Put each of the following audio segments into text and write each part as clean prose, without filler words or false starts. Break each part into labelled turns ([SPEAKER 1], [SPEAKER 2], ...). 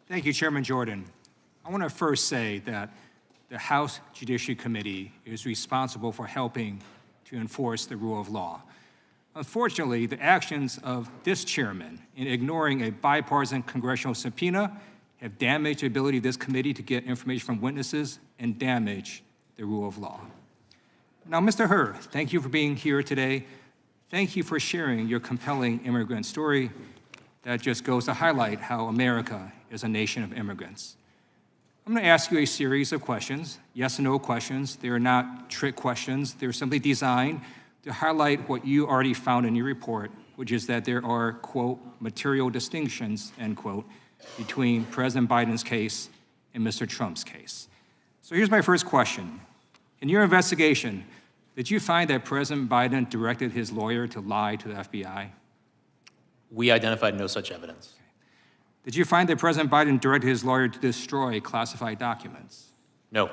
[SPEAKER 1] Thank you, Chairman Jordan. I want to first say that the House Judiciary Committee is responsible for helping to enforce the rule of law. Unfortunately, the actions of this chairman in ignoring a bipartisan congressional subpoena have damaged the ability of this committee to get information from witnesses and damage the rule of law. Now, Mr. Hur, thank you for being here today. Thank you for sharing your compelling immigrant story. That just goes to highlight how America is a nation of immigrants. I'm going to ask you a series of questions, yes and no questions. They are not trick questions. They're simply designed to highlight what you already found in your report, which is that there are, quote, material distinctions, end quote, between President Biden's case and Mr. Trump's case. So here's my first question. In your investigation, did you find that President Biden directed his lawyer to lie to the FBI?
[SPEAKER 2] We identified no such evidence.
[SPEAKER 1] Did you find that President Biden directed his lawyer to destroy classified documents?
[SPEAKER 2] No.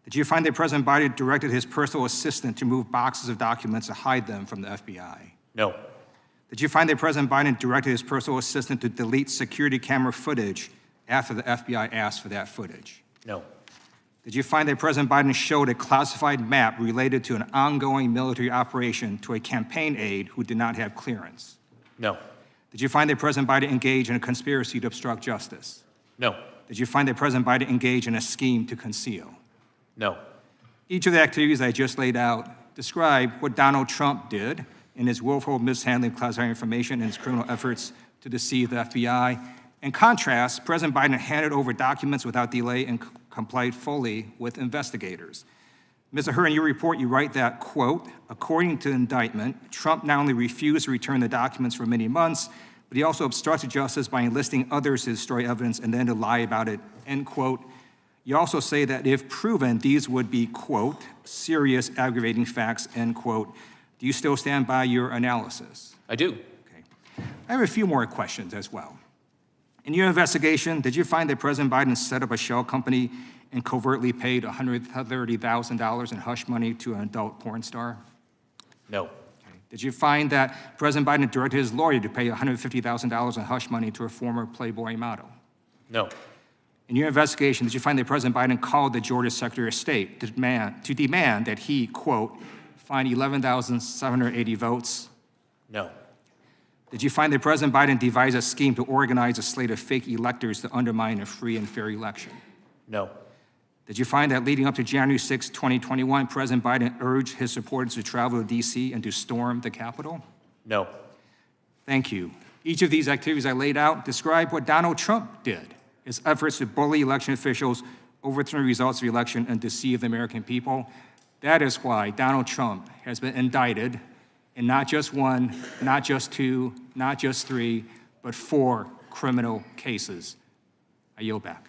[SPEAKER 1] Did you find that President Biden directed his personal assistant to move boxes of documents to hide them from the FBI?
[SPEAKER 2] No.
[SPEAKER 1] Did you find that President Biden directed his personal assistant to delete security camera footage after the FBI asked for that footage?
[SPEAKER 2] No.
[SPEAKER 1] Did you find that President Biden showed a classified map related to an ongoing military operation to a campaign aide who did not have clearance?
[SPEAKER 2] No.
[SPEAKER 1] Did you find that President Biden engaged in a conspiracy to obstruct justice?
[SPEAKER 2] No.
[SPEAKER 1] Did you find that President Biden engaged in a scheme to conceal?
[SPEAKER 2] No.
[SPEAKER 1] Each of the activities I just laid out describe what Donald Trump did in his willful mishandling of classified information and his criminal efforts to deceive the FBI. In contrast, President Biden handed over documents without delay and complied fully with investigators. Mr. Hur, in your report, you write that, quote, according to the indictment, Trump not only refused to return the documents for many months, but he also obstructed justice by enlisting others to destroy evidence and then to lie about it, end quote. You also say that if proven, these would be, quote, serious aggravating facts, end quote. Do you still stand by your analysis?
[SPEAKER 2] I do.
[SPEAKER 1] Okay. I have a few more questions as well. In your investigation, did you find that President Biden set up a shell company and covertly paid $130,000 in hush money to an adult porn star?
[SPEAKER 2] No.
[SPEAKER 1] Okay. Did you find that President Biden directed his lawyer to pay $150,000 in hush money to a former Playboy model?
[SPEAKER 2] No.
[SPEAKER 1] In your investigation, did you find that President Biden called the Georgia Secretary of State to demand that he, quote, find 11,780 votes?
[SPEAKER 2] No.
[SPEAKER 1] Did you find that President Biden devised a scheme to organize a slate of fake electors to undermine a free and fair election?
[SPEAKER 2] No.
[SPEAKER 1] Did you find that leading up to January 6, 2021, President Biden urged his supporters to travel to D.C. and to storm the Capitol?
[SPEAKER 2] No.
[SPEAKER 1] Thank you. Each of these activities I laid out describe what Donald Trump did, his efforts to bully election officials, overturn the results of the election, and deceive the American people. That is why Donald Trump has been indicted in not just one, not just two, not just three, but 4 criminal cases. I yield back.